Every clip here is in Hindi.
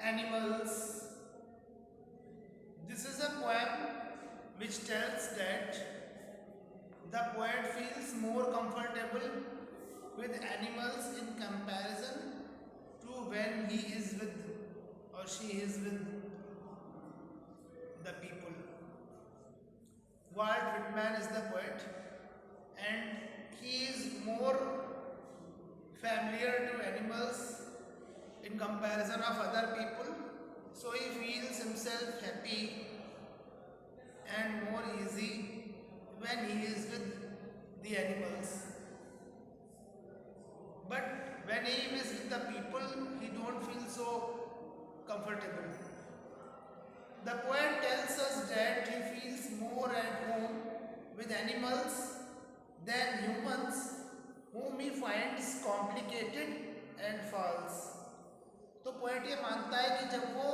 animals. This is a poem which tells that the poet feels more comfortable with animals in comparison to when he is with or she is with the people. Walt Whitman is the poet, and he is more familiar to animals in comparison of other people, so he feels himself happy and more easy when he is with the animals. But when he is with the people, he don't feel so comfortable. The poet tells us that he feels more at home with animals than humans, whom he finds complicated and false. तो पोएट ये मानता है कि जब वो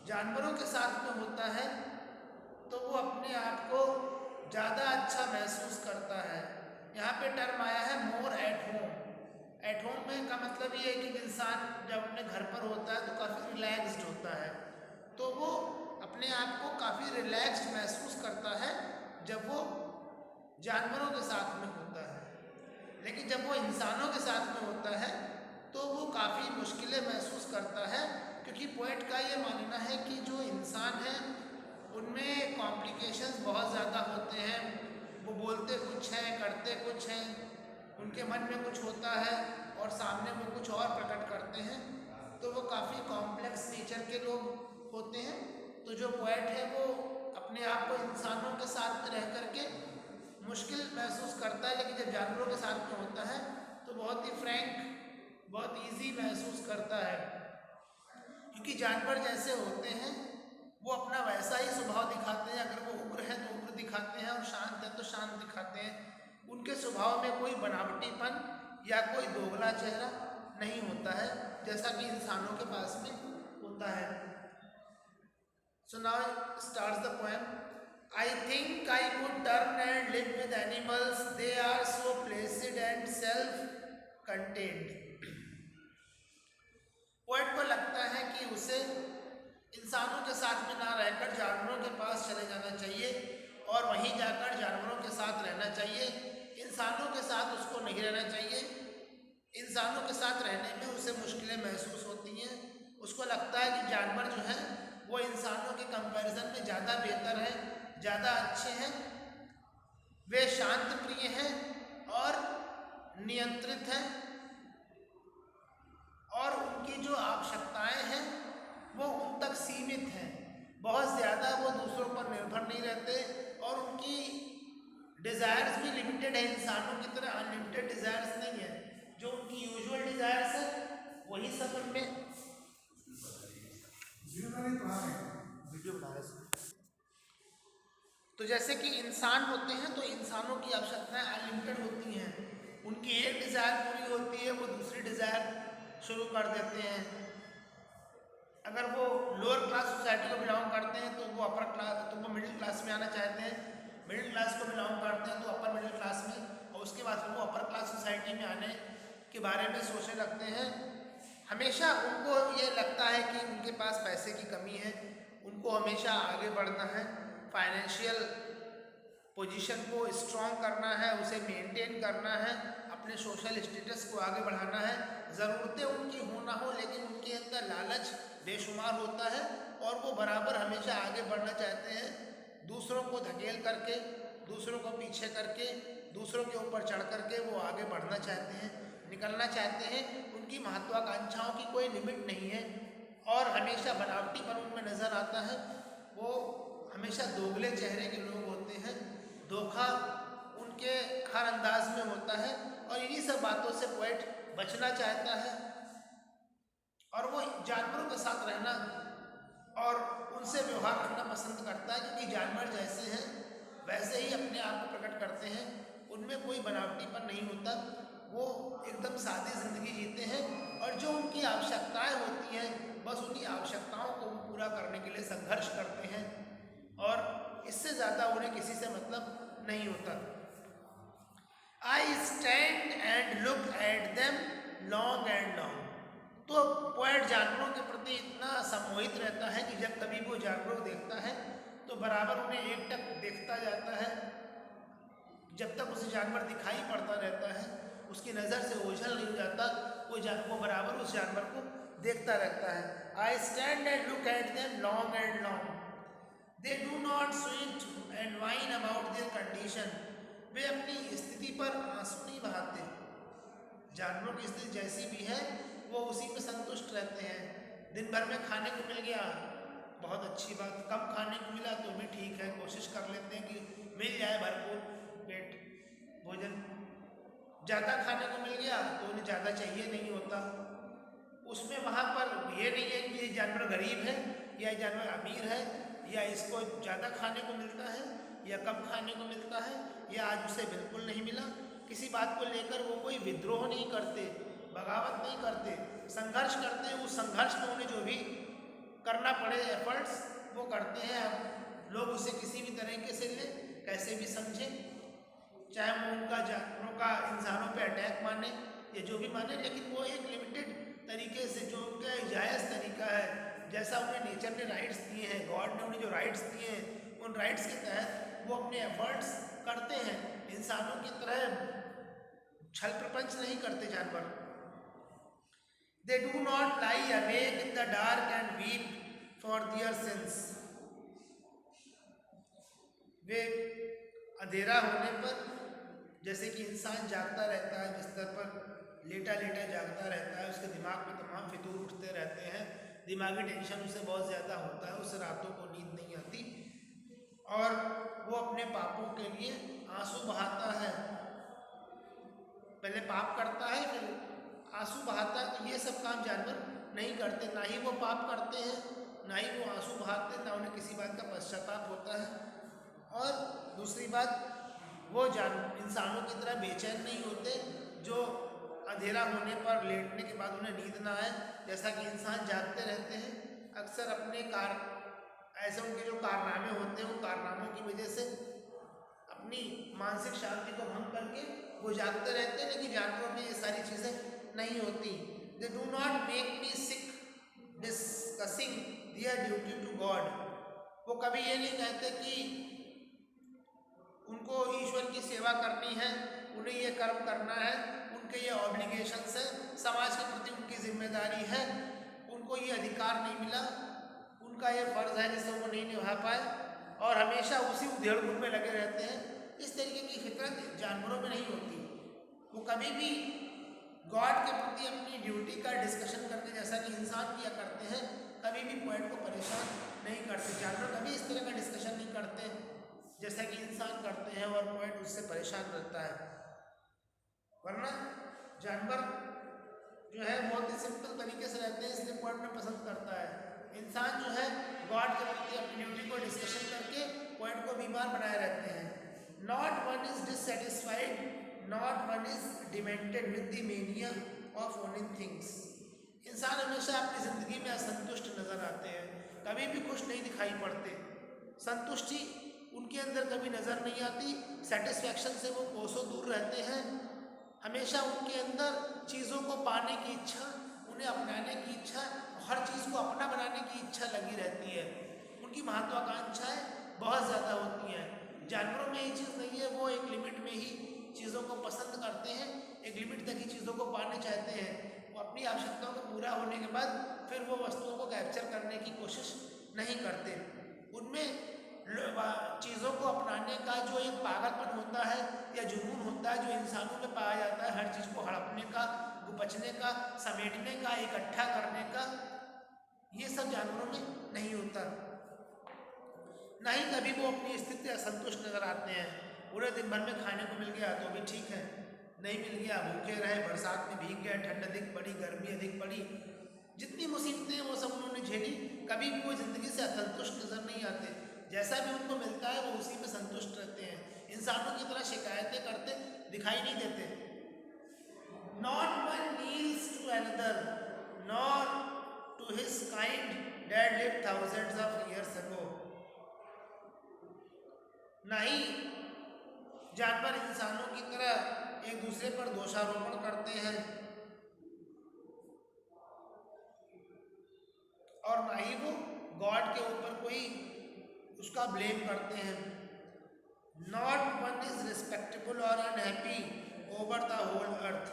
जानवरों के साथ में होता है तो वो अपने आप को ज़्यादा अच्छा महसूस करता है. यहाँ पे टर्म आया है more at home. At home में का मतलब ये है कि इंसान जब अपने घर पर होता है तो काफ़ी रिलैक्स्ड होता है, तो वो अपने आप को काफ़ी रिलैक्स्ड महसूस करता है जब वो जानवरों के साथ में होता है. लेकिन जब वो इंसानों के साथ में होता है तो वो काफ़ी मुश्किलें महसूस करता है, क्योंकि पोएट का ये मानना है कि जो इंसान है उनमें कॉम्प्लिकेशंस बहुत ज़्यादा होते हैं. वो बोलते कुछ हैं, करते कुछ हैं, उनके मन में कुछ होता है और सामने वो कुछ और प्रकट करते हैं, तो वो काफ़ी कॉम्प्लेक्स नेचर के लोग होते हैं. तो जो पोएट है वो अपने आप को इंसानों के साथ में रह करके मुश्किल महसूस करता है, लेकिन जब जानवरों के साथ में होता है तो बहुत ही फ्रैंक, बहुत इजी महसूस करता है. क्योंकि जानवर जैसे होते हैं वो अपना वैसा ही स्वभाव दिखाते हैं. अगर वो उग्र है तो उग्र दिखाते हैं और शांत है तो शांत दिखाते हैं. उनके स्वभाव में कोई बनावटीपन या कोई दोगला चेहरा नहीं होता है जैसा कि इंसानों के पास में होता है. So now starts the poem. I think I could turn and live with animals. They are so placid and self-contained. Poet को लगता है कि उसे इंसानों के साथ में ना रहकर जानवरों के पास चले जाना चाहिए और वहीं जाकर जानवरों के साथ रहना चाहिए. इंसानों के साथ उसको नहीं रहना चाहिए. इंसानों के साथ रहने में उसे मुश्किलें महसूस होती हैं. उसको लगता है कि जानवर जो हैं वो इंसानों के कंपैरिजन में ज़्यादा बेहतर हैं, ज़्यादा अच्छे हैं. वे शांत प्रिय हैं और नियंत्रित हैं, और उनकी जो आवश्यकताएं हैं वो उन तक सीमित हैं. बहुत ज़्यादा वो दूसरों पर निर्भर नहीं रहते और उनकी डिज़ायर्स भी लिमिटेड है. इंसानों की तरह अनलिमिटेड डिज़ायर्स नहीं है. जो उनकी यूजुअल डिज़ायर्स है वही सब उनमें वीडियो बना रहे हैं. तो जैसे कि इंसान होते हैं तो इंसानों की आवश्यकताएं अनलिमिटेड होती हैं. उनकी एक डिज़ायर पूरी होती है, वो दूसरी डिज़ायर शुरू कर देते हैं. अगर वो लोअर क्लास सोसाइटी को बिलोंग करते हैं तो वो अपर क्लास, तो वो मिडिल क्लास में आना चाहते हैं. मिडिल क्लास को बिलोंग करते हैं तो अपर मिडिल क्लास में, और उसके बाद फिर वो अपर क्लास सोसाइटी में आने के बारे में सोचने लगते हैं. हमेशा उनको ये लगता है कि उनके पास पैसे की कमी है. उनको हमेशा आगे बढ़ना है, फाइनेंशियल पोजीशन को स्ट्रॉन्ग करना है, उसे मेंटेन करना है, अपने सोशल स्टेटस को आगे बढ़ाना है. ज़रूरतें उनकी हो ना हो, लेकिन उनके अंदर लालच बेशुमार होता है और वो बराबर हमेशा आगे बढ़ना चाहते हैं. दूसरों को धकेल करके, दूसरों को पीछे करके, दूसरों के ऊपर चढ़ करके वो आगे बढ़ना चाहते हैं, निकलना चाहते हैं. उनकी महत्वाकांक्षाओं की कोई लिमिट नहीं है और हमेशा बनावटीपन उनमें नज़र आता है. वो हमेशा दोगले चेहरे के लोग होते हैं. धोखा उनके हर अंदाज में होता है और इन्हीं सब बातों से पोएट बचना चाहता है और वो जानवरों के साथ रहना और उनसे व्यवहार करना पसंद करता है, क्योंकि जानवर जैसे हैं वैसे ही अपने आप को प्रकट करते हैं. उनमें कोई बनावटीपन नहीं होता. वो एकदम सादी ज़िंदगी जीते हैं और जो उनकी आवश्यकताएं होती हैं बस उन्हीं आवश्यकताओं को पूरा करने के लिए संघर्ष करते हैं और इससे ज़्यादा उन्हें किसी से मतलब नहीं होता. I stand and look at them long and long. तो पोएट जानवरों के प्रति इतना सम्मोहित रहता है कि जब कभी वो जानवरों को देखता है तो बराबर उन्हें एकटक देखता जाता है। जब तक उसे जानवर दिखाई पड़ता रहता है, उसकी नज़र से ओझल नहीं हो जाता, वो बराबर उस जानवर को देखता रहता है। I stand and look at them long and long, they do not sweat and whine about their condition, वे अपनी स्थिति पर आंसू नहीं बहाते। जानवरों की स्थिति जैसी भी है वो उसी में संतुष्ट रहते हैं। दिन भर में खाने को मिल गया, बहुत अच्छी बात। कम खाने को मिला तो भी ठीक है, कोशिश कर लेते हैं कि मिल जाए भरपूर पेट भोजन। ज़्यादा खाने को मिल गया तो उन्हें ज़्यादा चाहिए नहीं होता। उसमें वहाँ पर ये नहीं है कि ये जानवर गरीब है या ये जानवर अमीर है, या इसको ज़्यादा खाने को मिलता है या कम खाने को मिलता है, या आज उसे बिल्कुल नहीं मिला। किसी बात को लेकर वो कोई विद्रोह नहीं करते, बगावत नहीं करते, संघर्ष करते हैं। उस संघर्ष में उन्हें जो भी करना पड़े एफर्ट्स वो करते हैं। अब लोग उसे किसी भी तरीके से ले, कैसे भी समझें, चाहे वो उनका जानवरों का इंसानों पे अटैक माने या जो भी माने, लेकिन वो एक लिमिटेड तरीके से, जो उनका जायज़ तरीका है, जैसा उन्हें नेचर ने राइट्स दिए हैं, गॉड ने उन्हें जो राइट्स दिए हैं, उन राइट्स के तहत वो अपने एफर्ट्स करते हैं। इंसानों की तरह छल प्रपंच नहीं करते जानवर। They do not lie awake in the dark and weep for their sins, वे अंधेरा होने पर जैसे कि इंसान जागता रहता है, बिस्तर पर लेटा लेटा जागता रहता है, उसके दिमाग में तमाम फितूर उठते रहते हैं, दिमागी टेंशन उसे बहुत ज़्यादा होता है, उसे रातों को नींद नहीं आती और वो अपने पापों के लिए आंसू बहाता है। पहले पाप करता है फिर आंसू बहाता है। तो ये सब काम जानवर नहीं करते, ना ही वो पाप करते हैं, ना ही वो आंसू बहाते, ना उन्हें किसी बात का पश्चाताप होता है। और दूसरी बात, वो इंसानों की तरह बेचैन नहीं होते जो अंधेरा होने पर लेटने के बाद उन्हें नींद ना आए। जैसा कि इंसान जागते रहते हैं, अक्सर अपने ऐसे उनके जो कारनामे होते हैं, उन कारनामों की वजह से अपनी मानसिक शांति को भंग करके वो जागते रहते हैं, लेकिन जानवरों में ये सारी चीज़ें नहीं होती। They do not make me sick discussing their duty to God, वो कभी ये नहीं कहते कि उनको ईश्वर की सेवा करनी है, उन्हें ये कर्म करना है, उनके ये ऑब्लिगेशंस है, समाज के प्रति उनकी जिम्मेदारी है, उनको ये अधिकार नहीं मिला, उनका ये फर्ज है जिसे वो नहीं निभा पाए, और हमेशा उसी उधेड़-बुन में लगे रहते हैं। इस तरीके की फितरत जानवरों में नहीं होती। वो कभी भी गॉड के प्रति अपनी ड्यूटी का डिस्कशन करते जैसा कि इंसान किया करते हैं, कभी भी पॉइंट को परेशान नहीं करते। जानवर कभी इस तरह का डिस्कशन नहीं करते जैसा कि इंसान करते हैं और पॉइंट उससे परेशान रहता है। वरना जानवर जो है बहुत ही सिंपल तरीके से रहते हैं, इसलिए पॉइंट में पसंद करता है। इंसान जो है गॉड के प्रति अपनी ड्यूटी को डिस्कशन करके पॉइंट को बीमार बनाए रहते हैं। Not one is dissatisfied, not one is demented with the mania of owning things. इंसान हमेशा अपनी जिंदगी में असंतुष्ट नजर आते हैं, कभी भी खुश नहीं दिखाई पड़ते। संतुष्टि उनके अंदर कभी नजर नहीं आती, सेटिस्फैक्शन से वो कोसों दूर रहते हैं। हमेशा उनके अंदर चीज़ों को पाने की इच्छा, उन्हें अपनाने की इच्छा, हर चीज़ को अपना बनाने की इच्छा लगी रहती है। उनकी महत्वाकांक्षाएं बहुत ज़्यादा होती हैं। जानवरों में ये चीज़ नहीं है, वो एक लिमिट में ही चीज़ों को पसंद करते हैं, एक लिमिट तक ही चीज़ों को पाने चाहते हैं। वो अपनी आवश्यकताओं को पूरा होने के बाद फिर वो वस्तुओं को कैप्चर करने की कोशिश नहीं करते। उनमें चीज़ों को अपनाने का जो एक पागलपन होता है या जुनून होता है, जो इंसानों में पाया जाता है, हर चीज़ को हड़पने का, गुपचने का, समेटने का, इकट्ठा करने का, ये सब जानवरों में नहीं होता। ना ही कभी वो अपनी स्थिति असंतुष्ट नजर आते हैं। उन्हें दिन भर में खाने को मिल गया तो भी ठीक है, नहीं मिल गया भूखे रहे, बरसात में भीग गए, ठंड अधिक पड़ी, गर्मी अधिक पड़ी, जितनी मुसीबतें वो सब उन्होंने झेली, कभी भी वो जिंदगी से असंतुष्ट नजर नहीं आते। जैसा भी उनको मिलता है वो उसी में संतुष्ट रहते हैं, इंसानों की तरह शिकायतें करते दिखाई नहीं देते। Not one kneels to another nor to his kind that live thousands of years ago. ना ही जानवर इंसानों की तरह एक दूसरे पर दोषारोपण करते हैं, और ना ही वो गॉड के ऊपर कोई उसका ब्लेम करते हैं। नॉट वन इज रिस्पेक्टेबल और unhappy over the whole earth.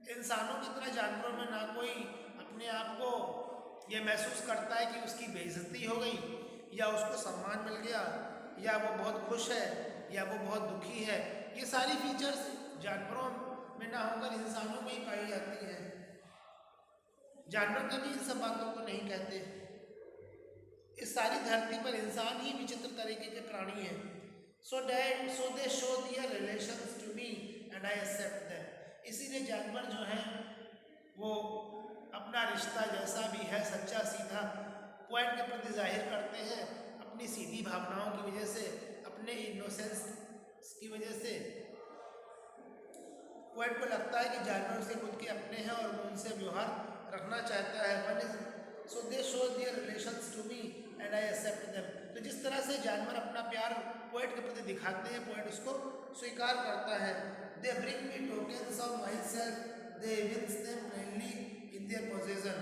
इंसानों की तरह जानवरों में ना कोई अपने आप को ये महसूस करता है कि उसकी बेइज्जती हो गई, या उसको सम्मान मिल गया, या वो बहुत खुश है, या वो बहुत दुखी है। ये सारी फीचर्स जानवरों में ना होकर इंसानों में ही पाई जाती हैं। जानवर कभी इन सब बातों को नहीं कहते। इस सारी धरती पर इंसान ही विचित्र तरीके के प्राणी हैं। So they show their relations to me and I accept them. इसीलिए जानवर जो हैं वो अपना रिश्ता जैसा भी है सच्चा सीधा पॉइंट के प्रति जाहिर करते हैं, अपनी सीधी भावनाओं की वजह से, अपने इनोसेंस की वजह से। पॉइंट को लगता है कि जानवर उसे खुद के अपने हैं और वो उनसे व्यवहार रखना चाहता है। One is so they show their relations to me and I accept them. तो जिस तरह से जानवर अपना प्यार पोएट के प्रति दिखाते हैं, पोएट उसको स्वीकार करता है। They bring me tokens of myself, they evince them plainly in their possession.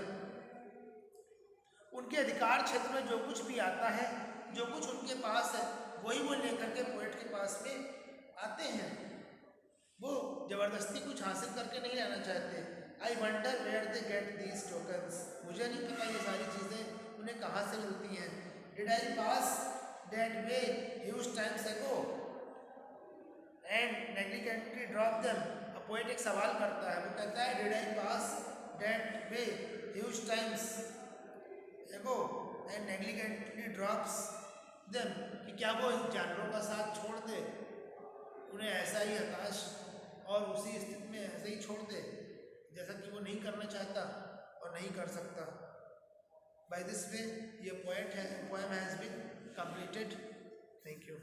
उनके अधिकार क्षेत्र में जो कुछ भी आता है, जो कुछ उनके पास है, वही वो लेकर के पोएट के पास में आते हैं। वो जबरदस्ती कुछ हासिल करके नहीं रहना चाहते। I wonder where they get these tokens. मुझे नहीं पता ये सारी चीज़ें उन्हें कहाँ से मिलती हैं। Did I pass that way huge times एगो एंड नेग्लिजेंटली ड्रॉप देम। अब पोएट एक सवाल करता है, वो कहता है did I pass that way huge times एगो एंड नेग्लिजेंटली ड्रॉप्स देम, कि क्या वो जानवरों का साथ छोड़ दे, उन्हें ऐसा ही हताश और उसी स्थिति में ऐसे ही छोड़ दे जैसा कि वो नहीं करना चाहता और नहीं कर सकता। बाय दिस वे ये poem has been completed. Thank you.